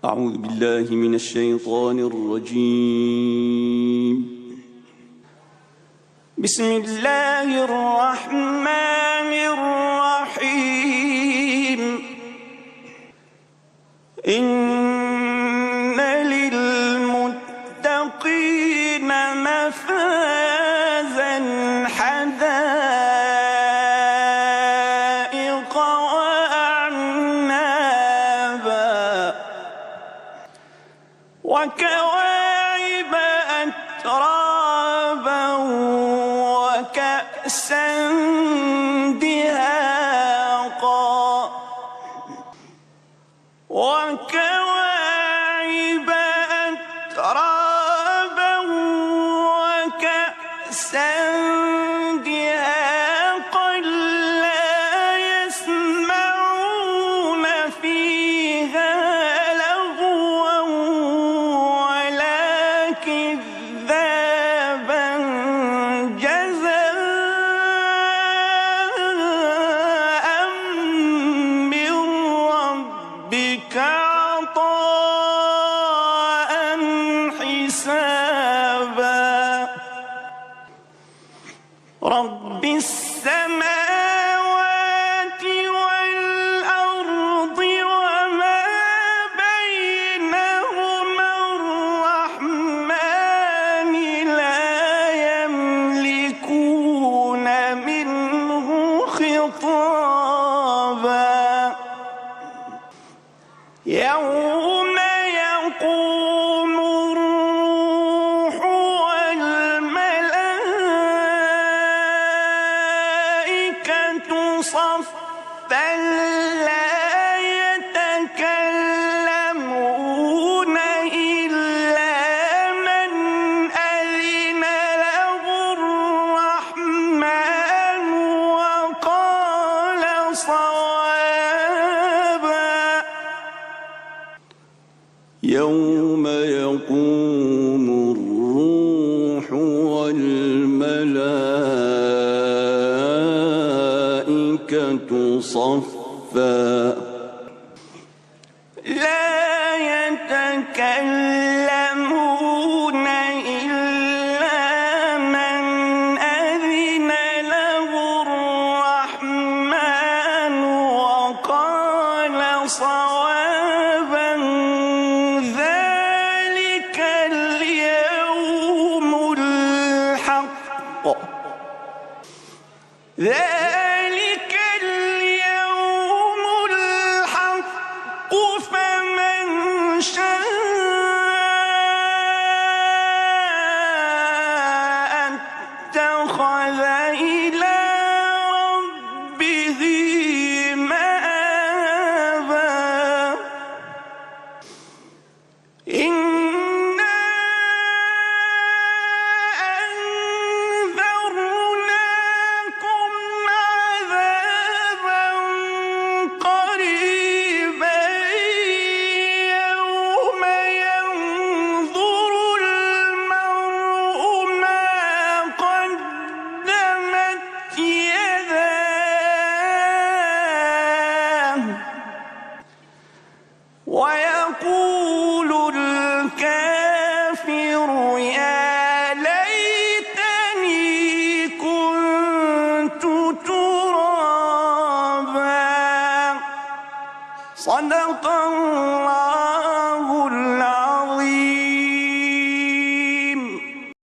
أعوذ بالله من الشيطان الرجيم. بسم الله الرحمن الرحيم. إن للمتقين مفازا حدائق وأعنابا وكواعب أترابا وكأسا دهاقا وكواعب أترابا وكأسا دهاقا لا يسمعون فيها لغوا ولا كذابا جزاء من ربك عطاء حسابا. رب السماوات والأرض وما بينهما الرحمن لا يملكون منه خطابا. يوم يقوم الروح والملائكة صفا لا يتكلمون إلا من أذن له الرحمن وقال صوابا. يوم يقوم الروح والملائكة صفا لا يتكلمون إلا من أذن له الرحمن وقال صوابا. ذلك اليوم الحق. ذلك اليوم الحق فمن شاء اتخذ إلى ربه مآبا. إنا أنذرناكم عذابا قريبا يوم ينظر المرء ما قدمت يداه ويقول